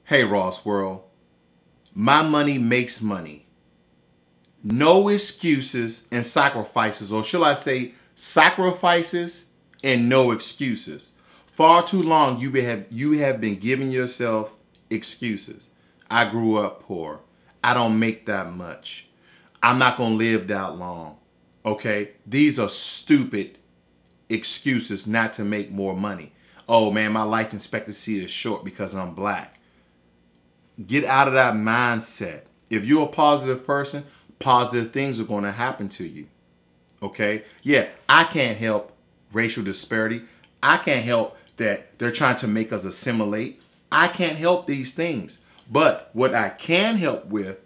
Hey Ross World, my money makes money. No excuses and sacrifices, or shall I say sacrifices and no excuses. Far too long you have been giving yourself excuses. I grew up poor. I don't make that much. I'm not going to live that long. Okay? These are stupid excuses not to make more money. Oh man, my life expectancy is short because I'm black. Get out of that mindset. If you're a positive person, positive things are going to happen to you. Okay? Yeah, I can't help racial disparity. I can't help that they're trying to make us assimilate. I can't help these things. But what I can help with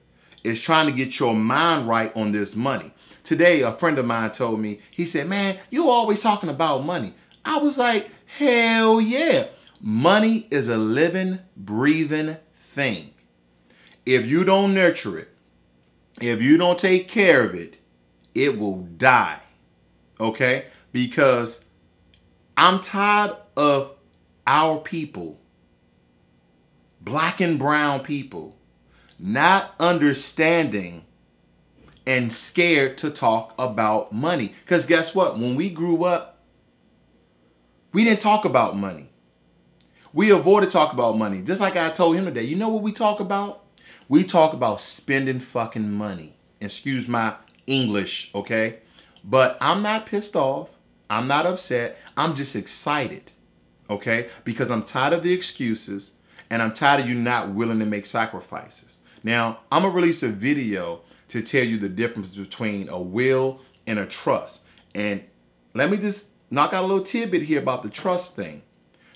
is trying to get your mind right on this money. Today, a friend of mine told me, he said, man, you always talking about money. I was like, hell yeah. Money is a living, breathing thing. If you don't nurture it, if you don't take care of it, it will die. Okay? Because I'm tired of our people, black and brown people, not understanding and scared to talk about money. Because guess what? When we grew up, we didn't talk about money. We avoided talk about money. Just like I told him today. You know what we talk about? We talk about spending fucking money. Excuse my English, okay? But I'm not pissed off. I'm not upset. I'm just excited, okay? Because I'm tired of the excuses and I'm tired of you not willing to make sacrifices. Now, I'm going to release a video to tell you the difference between a will and a trust. And let me just knock out a little tidbit here about the trust thing.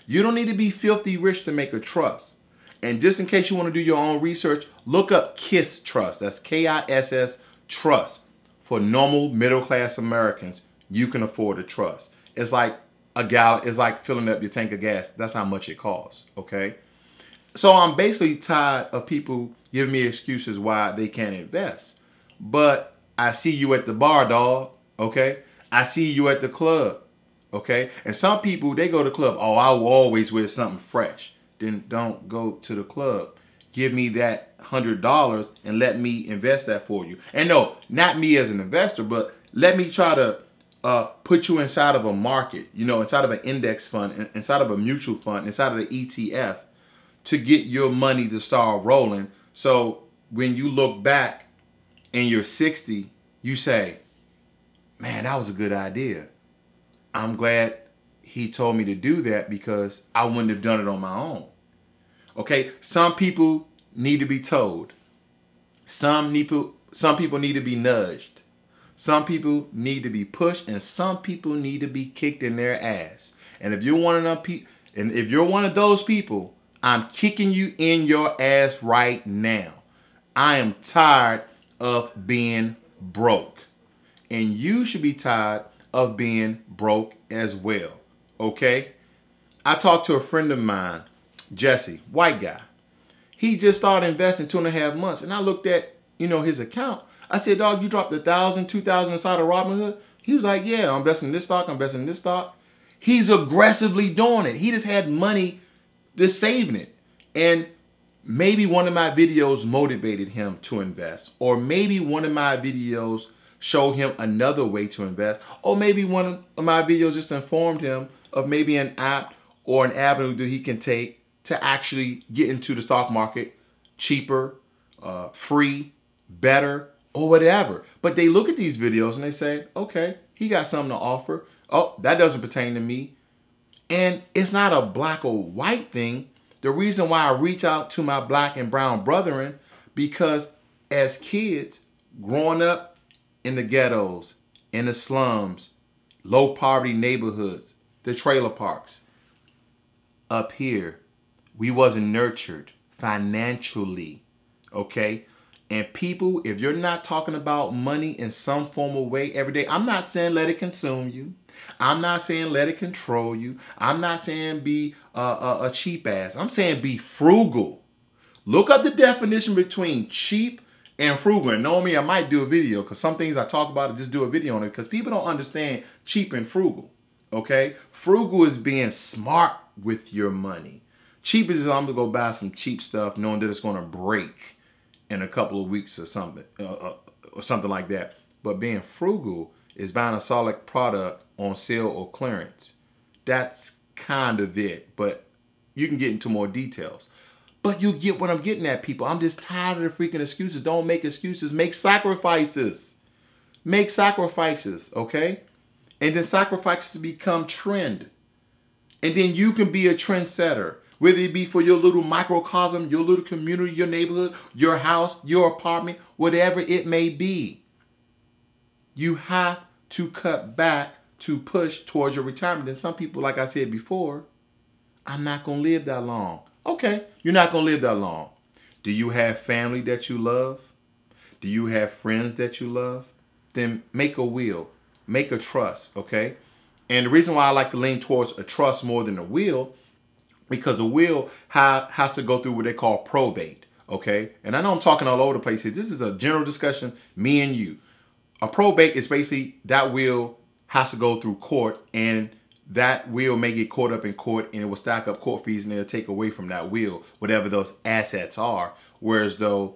You don't need to be filthy rich to make a trust. And just in case you want to do your own research, look up KISS Trust. That's K-I-S-S Trust. For normal middle-class Americans, you can afford a trust. It's like a gallon, it's like filling up your tank of gas. That's how much it costs, okay? So I'm basically tired of people giving me excuses why they can't invest. But I see you at the bar, dog, okay? I see you at the club. Okay, and some people, they go to the club. Oh, I will always wear something fresh. Then don't go to the club. Give me that $100 and let me invest that for you. And no, not me as an investor, but let me try to put you inside of a market, you know, inside of an index fund, inside of a mutual fund, inside of the ETF to get your money to start rolling. So when you look back and you're 60, you say, man, that was a good idea. I'm glad he told me to do that because I wouldn't have done it on my own. Okay, some people need to be told. Some people need to be nudged. Some people need to be pushed, and some people need to be kicked in their ass. And if you're one of those people, I'm kicking you in your ass right now. I am tired of being broke. And you should be tired of being broke as well, okay? I talked to a friend of mine, Jesse, white guy. He just started investing 2.5 months, and I looked at, you know, his account. I said, dog, you dropped $1,000, $2,000 inside of Robinhood? He was like, yeah, I'm investing in this stock, I'm investing in this stock. He's aggressively doing it. He just had money just saving it. And maybe one of my videos motivated him to invest, or maybe one of my videos show him another way to invest, or maybe one of my videos just informed him of maybe an app or an avenue that he can take to actually get into the stock market cheaper, free, better, or whatever. But they look at these videos and they say, okay, he got something to offer. Oh, that doesn't pertain to me. And it's not a black or white thing. The reason why I reach out to my black and brown brethren, because as kids growing up in the ghettos, in the slums, low poverty neighborhoods, the trailer parks. Up here, we wasn't nurtured financially, okay? And people, if you're not talking about money in some formal way every day, I'm not saying let it consume you. I'm not saying let it control you. I'm not saying be a cheap ass. I'm saying be frugal. Look up the definition between cheap and frugal. And know me, I might do a video because some things I talk about, I just do a video on it because people don't understand cheap and frugal, okay? Frugal is being smart with your money. Cheap is I'm gonna go buy some cheap stuff, knowing that it's gonna break in a couple of weeks or something like that. But being frugal is buying a solid product on sale or clearance. That's kind of it, but you can get into more details. But you get what I'm getting at, people. I'm just tired of the freaking excuses. Don't make excuses. Make sacrifices. Make sacrifices, okay? And then sacrifices become trend. And then you can be a trendsetter. Whether it be for your little microcosm, your little community, your neighborhood, your house, your apartment, whatever it may be. You have to cut back to push towards your retirement. And some people, like I said before, I'm not going to live that long. Okay, you're not going to live that long. Do you have family that you love? Do you have friends that you love? Then make a will. Make a trust, okay? And the reason why I like to lean towards a trust more than a will, because a will has to go through what they call probate, okay? And I know I'm talking all over the place here. This is a general discussion, me and you. A probate is basically that will has to go through court, and that will may get caught up in court, and it will stack up court fees, and they'll take away from that will whatever those assets are. Whereas though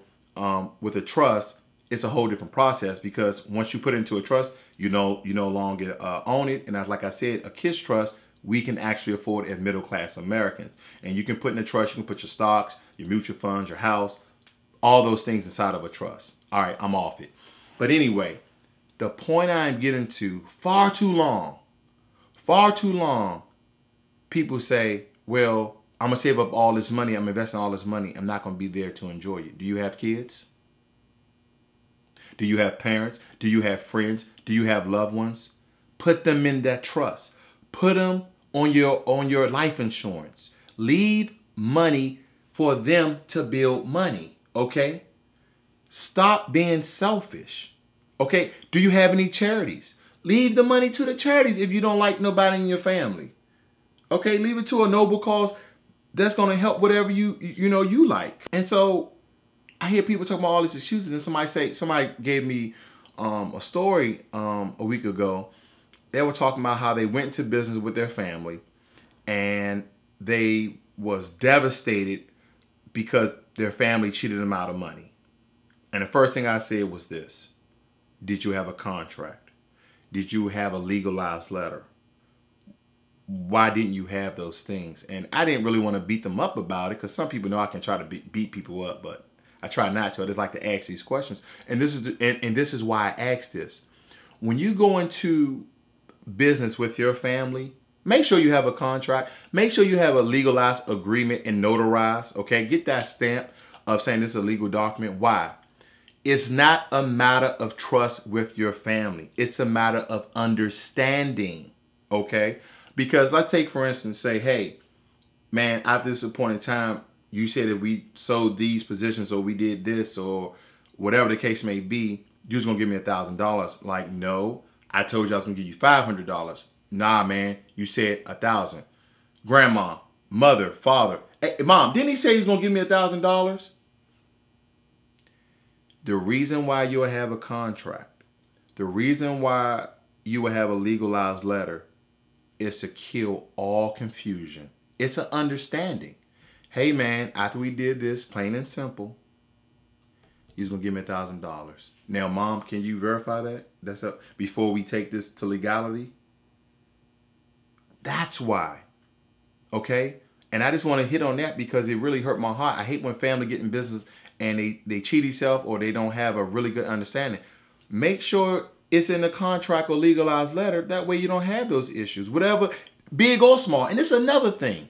with a trust, it's a whole different process, because once you put it into a trust, you no longer own it. And as like I said, a KISS trust, we can actually afford as middle class Americans. And you can put in a trust, you can put your stocks, your mutual funds, your house, all those things inside of a trust. All right, I'm off it. But anyway, the point I'm getting to, far too long, people say, well, I'm going to save up all this money. I'm investing all this money. I'm not going to be there to enjoy it. Do you have kids? Do you have parents? Do you have friends? Do you have loved ones? Put them in that trust. Put them on your life insurance. Leave money for them to build money, okay? Stop being selfish, okay? Do you have any charities? Leave the money to the charities if you don't like nobody in your family. Okay, leave it to a noble cause that's going to help whatever you like. And so I hear people talking about all these excuses, and somebody gave me a story a week ago. They were talking about how they went to business with their family, and they was devastated because their family cheated them out of money. And the first thing I said was this: did you have a contract? Did you have a legalized letter? Why didn't you have those things? And I didn't really want to beat them up about it, because some people know I can try to beat people up, but I try not to. I just like to ask these questions. And this is why I ask this. When you go into business with your family, make sure you have a contract. Make sure you have a legalized agreement and notarized, okay? Get that stamp of saying this is a legal document. Why? It's not a matter of trust with your family. It's a matter of understanding, okay? Because let's take, for instance, say, hey, man, at this point in time, you said that we sold these positions or we did this or whatever the case may be, you was going to give me $1,000. Like, no, I told you I was going to give you $500. Nah, man, you said 1,000. Grandma, mother, father. Hey, mom, didn't he say he's going to give me $1,000? The reason why you will have a contract, the reason why you will have a legalized letter is to kill all confusion. It's an understanding. Hey man, after we did this, plain and simple, he's gonna give me $1,000. Now, mom, can you verify that? That's up before we take this to legality. That's why. Okay? And I just want to hit on that because it really hurt my heart. I hate when family get in business and they cheat themselves or they don't have a really good understanding. Make sure it's in the contract or legalized letter. That way you don't have those issues, whatever, big or small. And it's another thing.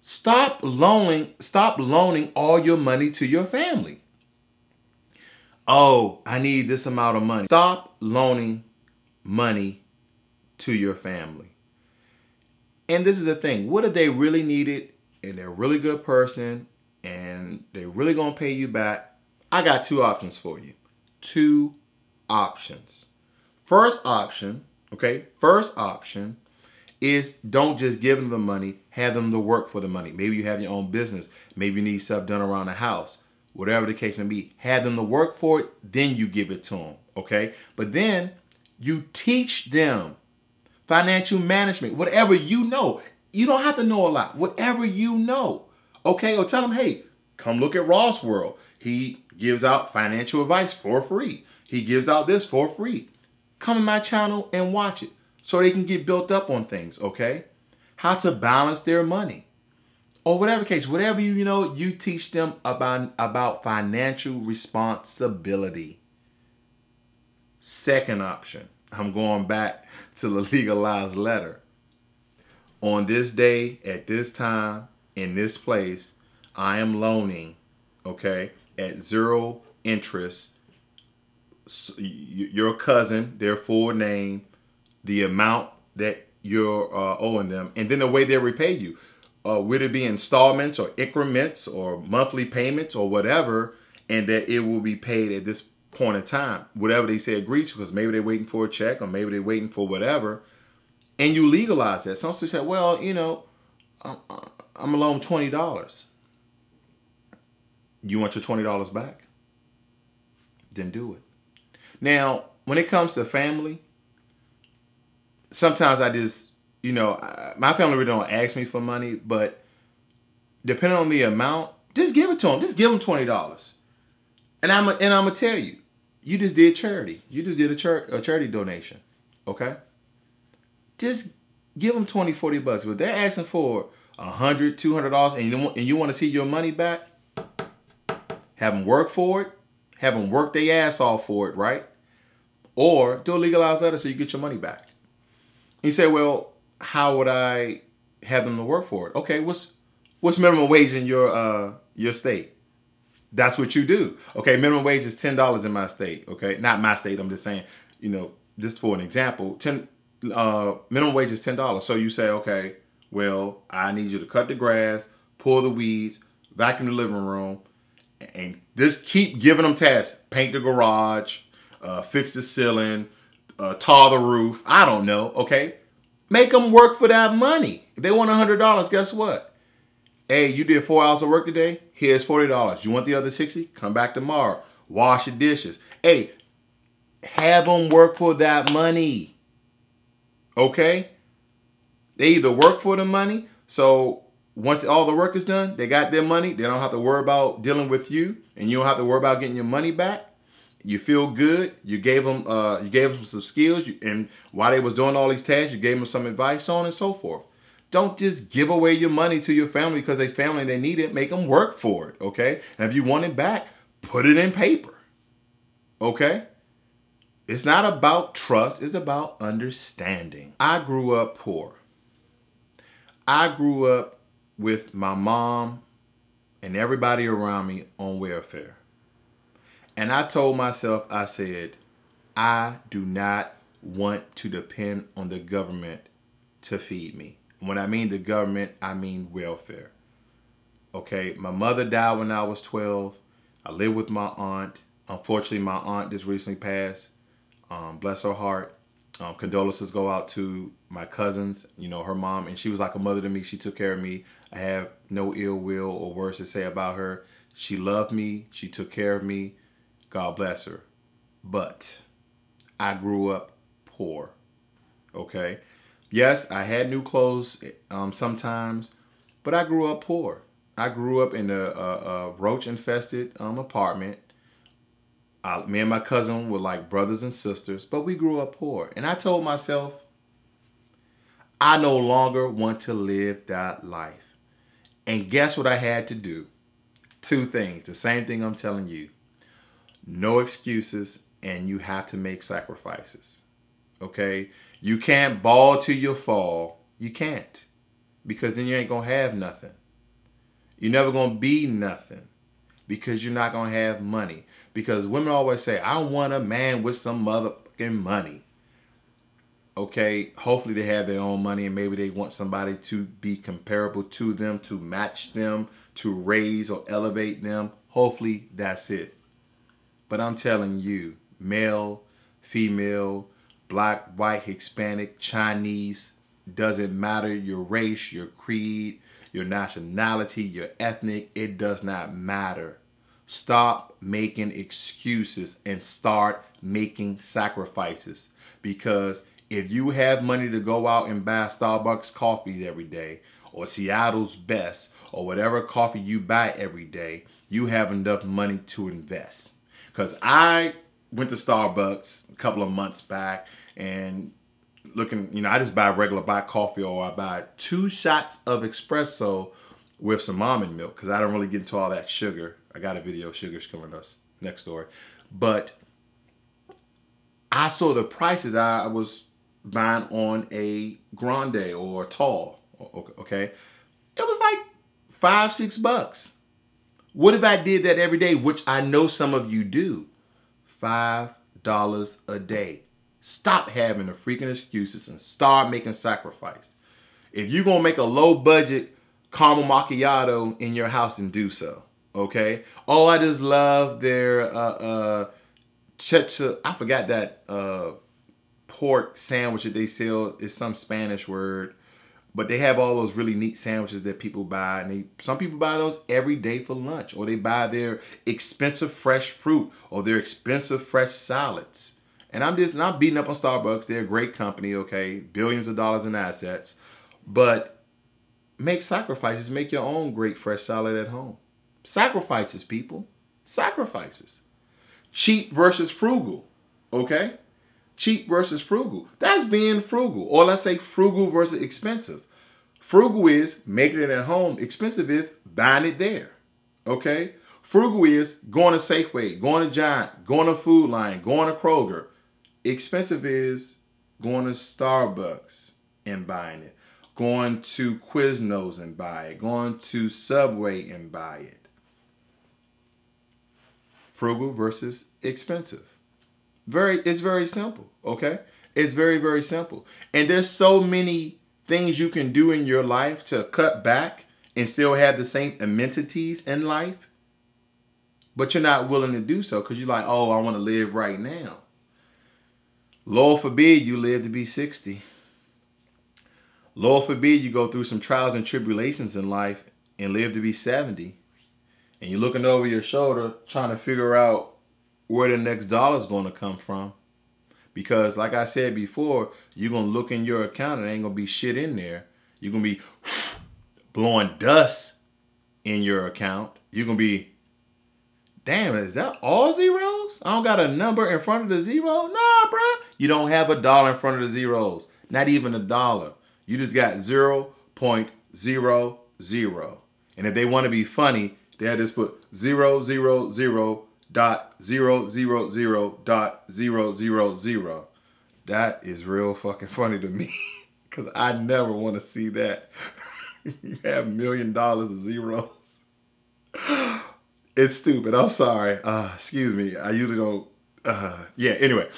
Stop loaning all your money to your family. Oh, I need this amount of money. Stop loaning money to your family. And this is the thing. What if they really need it and they're a really good person and they're really going to pay you back? I got two options for you. Two options. First option, okay? First option is don't just give them the money, have them to work for the money. Maybe you have your own business. Maybe you need stuff done around the house. Whatever the case may be, have them to work for it, then you give it to them, okay? But then you teach them financial management, whatever you know. You don't have to know a lot, whatever you know. Okay, or tell them, hey, come look at Ross World. He gives out financial advice for free. He gives out this for free. Come in my channel and watch it so they can get built up on things, okay? How to balance their money. Or whatever case, whatever you teach them about financial responsibility. Second option, I'm going back to the legalized letter. On this day, at this time, in this place, I am loaning, okay, at 0 interest, your cousin, their full name, the amount that you're owing them, and then the way they repay you. Would it be installments or increments or monthly payments or whatever, and that it will be paid at this point in time, whatever they say agree to, because maybe they're waiting for a check or maybe they're waiting for whatever, and you legalize that. Some people say, well, I'm gonna loan $20. You want your $20 back? Then do it. Now, when it comes to family, sometimes I just, my family really don't ask me for money, but depending on the amount, just give it to them. Just give them $20. And I'm gonna tell you, you just did charity. You just did a charity donation, okay? Just give them $20, $40. But they're asking for $100, $200, and you want to see your money back, have them work for it, have them work their ass off for it, right? Or do a legalized letter so you get your money back. You say, well, how would I have them to work for it? Okay, what's minimum wage in your state? That's what you do. Okay, minimum wage is $10 in my state. Okay, not my state. I'm just saying, just for an example, minimum wage is $10. So you say, okay, well, I need you to cut the grass, pull the weeds, vacuum the living room, and just keep giving them tasks. Paint the garage, fix the ceiling, tar the roof. I don't know, okay? Make them work for that money. If they want $100, guess what? Hey, you did 4 hours of work today. Here's $40. You want the other 60? Come back tomorrow. Wash your dishes. Hey, have them work for that money. Okay? They either work for the money, so once all the work is done, they got their money. They don't have to worry about dealing with you, and you don't have to worry about getting your money back. You feel good. You gave them some skills, and while they was doing all these tasks, you gave them some advice, so on and so forth. Don't just give away your money to your family because they family and they need it. Make them work for it, okay? And if you want it back, put it in paper, okay? It's not about trust. It's about understanding. I grew up poor. I grew up with my mom and everybody around me on welfare. And I told myself, I said, I do not want to depend on the government to feed me. When I mean the government, I mean welfare. Okay, my mother died when I was 12. I lived with my aunt. Unfortunately, my aunt just recently passed. Bless her heart. Condolences go out to my cousins, her mom, and she was like a mother to me. She took care of me. I have no ill will or words to say about her. She loved me. She took care of me. God bless her. But I grew up poor, okay? Yes, I had new clothes sometimes, but I grew up poor. I grew up in a roach-infested apartment. Me and my cousin were like brothers and sisters, but we grew up poor. And I told myself, I no longer want to live that life. And guess what I had to do? 2 things, the same thing I'm telling you. No excuses, and you have to make sacrifices. Okay? You can't ball till you fall. You can't. Because then you ain't going to have nothing. You're never going to be nothing. Because you're not going to have money. Because women always say, I want a man with some motherfucking money. Okay? Hopefully they have their own money and maybe they want somebody to be comparable to them, to match them, to raise or elevate them. Hopefully that's it. But I'm telling you, male, female, black, white, Hispanic, Chinese, doesn't matter your race, your creed, your nationality, your ethnic, it does not matter. Stop making excuses and start making sacrifices. Because if you have money to go out and buy Starbucks coffee every day, or Seattle's Best, or whatever coffee you buy every day, you have enough money to invest. Because I went to Starbucks a couple of months back and looking, I just buy regular black coffee, or I buy 2 shots of espresso with some almond milk because I don't really get into all that sugar. I got a video, Sugar's Killing Us, next door. But I saw the prices I was buying on a grande or a tall, okay? It was like $5, $6. What if I did that every day, which I know some of you do? $5 a day. Stop having the freaking excuses and start making sacrifice. If you're going to make a low budget caramel macchiato in your house, then do so, okay? Oh, I just love their I forgot that pork sandwich that they sell. It's some Spanish word. But they have all those really neat sandwiches that people buy. And some people buy those every day for lunch. Or they buy their expensive fresh fruit or their expensive fresh salads. And I'm not beating up on Starbucks. They're a great company, okay? Billions of dollars in assets. But make sacrifices. Make your own great fresh salad at home. Sacrifices, people. Sacrifices. Cheap versus frugal, okay? Cheap versus frugal. That's being frugal. Or let's say frugal versus expensive. Frugal is making it at home. Expensive is buying it there. Okay? Frugal is going to Safeway, going to Giant, going to Food Line, going to Kroger. Expensive is going to Starbucks and buying it. Going to Quiznos and buy it. Going to Subway and buy it. Frugal versus expensive. It's very simple, okay? It's very, very simple. And there's so many things you can do in your life to cut back and still have the same amenities in life, but you're not willing to do so because you're like, oh, I want to live right now. Lord forbid you live to be 60. Lord forbid you go through some trials and tribulations in life and live to be 70. And you're looking over your shoulder trying to figure out where the next dollar is going to come from. Because like I said before, you're going to look in your account and ain't going to be shit in there. You're going to be blowing dust in your account. You're going to be, damn, is that all zeros? I don't got a number in front of the zero? Nah, bruh. You don't have a dollar in front of the zeros. Not even a dollar. You just got 0.00. And if they want to be funny, they just put 0.000.000.000. That is real fucking funny to me because I never want to see that. You have $1 million of zeros. It's stupid. I'm sorry. Excuse me. I usually don't. Yeah, anyway.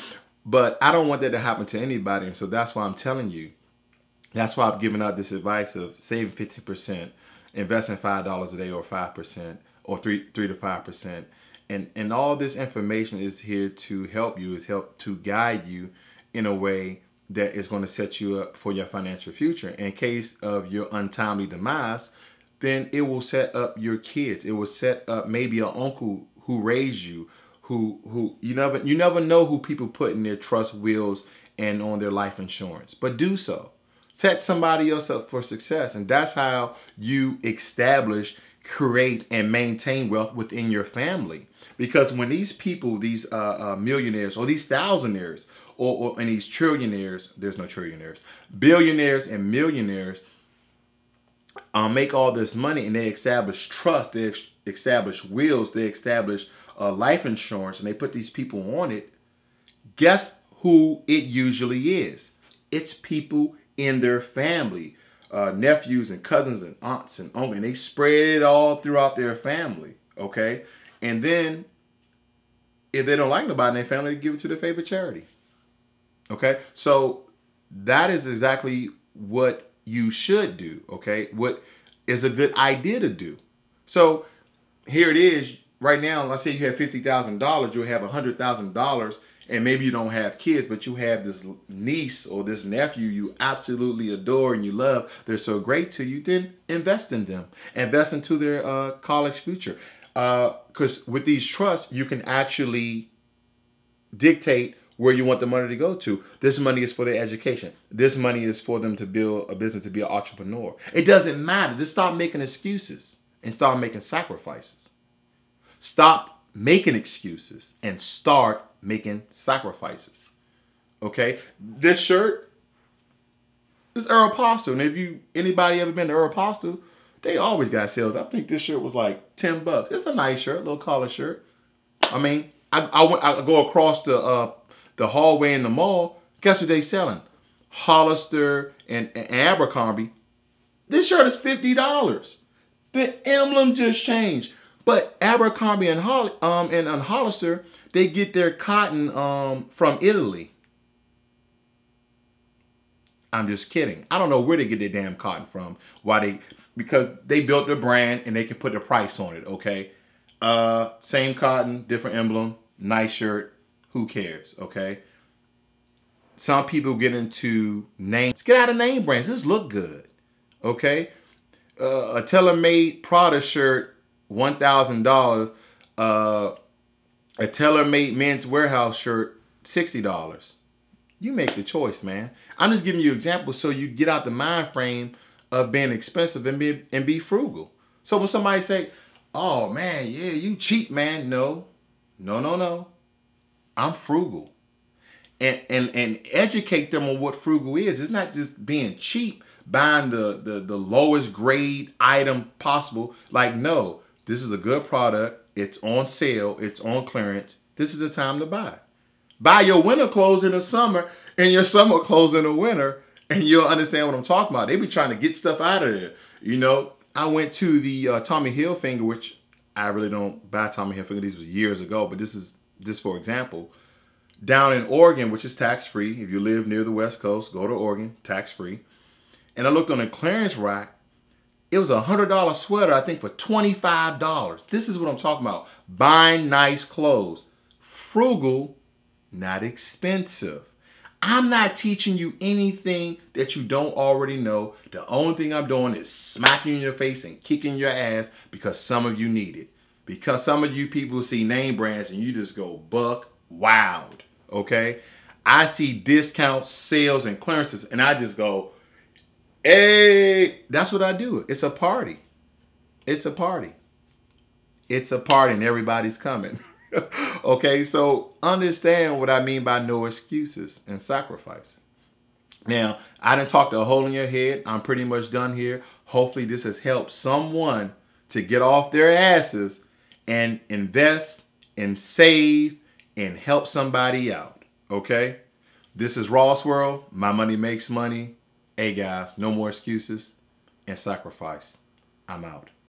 But I don't want that to happen to anybody. And so that's why I'm telling you. That's why I'm giving out this advice of saving 15%, investing $5 a day or 5%. Or 3 to 5%. And all this information is here to help you, is help to guide you in a way that is going to set you up for your financial future. In case of your untimely demise, then it will set up your kids. It will set up maybe an uncle who raised you, who you never know who people put in their trust wills and on their life insurance. But do so. Set somebody else up for success. And that's how you establish, create, and maintain wealth within your family. Because when these people, these millionaires or these thousandaires and these trillionaires, there's no trillionaires, billionaires and millionaires make all this money and they establish trust, they establish wills, they establish life insurance, and they put these people on it, guess who it usually is? It's people in their family. Nephews and cousins and aunts and uncles, and they spread it all throughout their family, okay? And then, if they don't like nobody in their family, they give it to their favorite charity, okay? So, that is exactly what you should do, okay? What is a good idea to do. So, here it is. Right now, let's say you have $50,000, you'll have $100,000, and maybe you don't have kids, but you have this niece or this nephew you absolutely adore and you love. They're so great to you. Then invest in them. Invest into their college future. Because with these trusts, you can actually dictate where you want the money to go to. This money is for their education. This money is for them to build a business, to be an entrepreneur. It doesn't matter. Just stop making excuses and start making sacrifices. Stop making excuses and start making sacrifices. Okay? This shirt is Aeropostale. And if anybody ever been to Aeropostale, they always got sales. I think this shirt was like $10. It's a nice shirt, little collar shirt. I mean, I go across the hallway in the mall. Guess what they selling? Hollister and Abercrombie. This shirt is $50. The emblem just changed. But Abercrombie and Hollister, they get their cotton from Italy. I'm just kidding. I don't know where they get their damn cotton from. Because they built their brand and they can put the price on it, okay? Same cotton, different emblem, nice shirt. Who cares, okay? Some people get into names. Get out of name brands. This look good, okay? A tailor-made Prada shirt, $1,000. A tailor-made Men's Warehouse shirt, $60. You make the choice, man. I'm just giving you examples so you get out the mind frame of being expensive and be frugal. So when somebody say, oh man, yeah, you cheap, man. No. I'm frugal. And educate them on what frugal is. It's not just being cheap, buying the lowest grade item possible. Like, no, this is a good product. It's on sale. It's on clearance. This is the time to buy. Buy your winter clothes in the summer and your summer clothes in the winter, and you'll understand what I'm talking about. They be trying to get stuff out of there. You know, I went to the Tommy Hilfiger, which I really don't buy Tommy Hilfiger. These was years ago, but this is just for example. Down in Oregon, which is tax-free. If you live near the West Coast, go to Oregon, tax-free. And I looked on the clearance rack. It was a $100 sweater, I think, for $25. This is what I'm talking about. Buying nice clothes. Frugal, not expensive. I'm not teaching you anything that you don't already know. The only thing I'm doing is smacking you in your face and kicking your ass because some of you need it. Because some of you people see name brands and you just go buck wild, okay? I see discounts, sales, and clearances, and I just go, hey, that's what I do. It's a party. It's a party. It's a party and everybody's coming. Okay, so understand what I mean by no excuses and sacrifice. Now, I didn't talk a hole in your head. I'm pretty much done here. Hopefully this has helped someone to get off their asses and invest and save and help somebody out. Okay? This is Ross World. My money makes money. Hey guys, no more excuses and sacrifice. I'm out.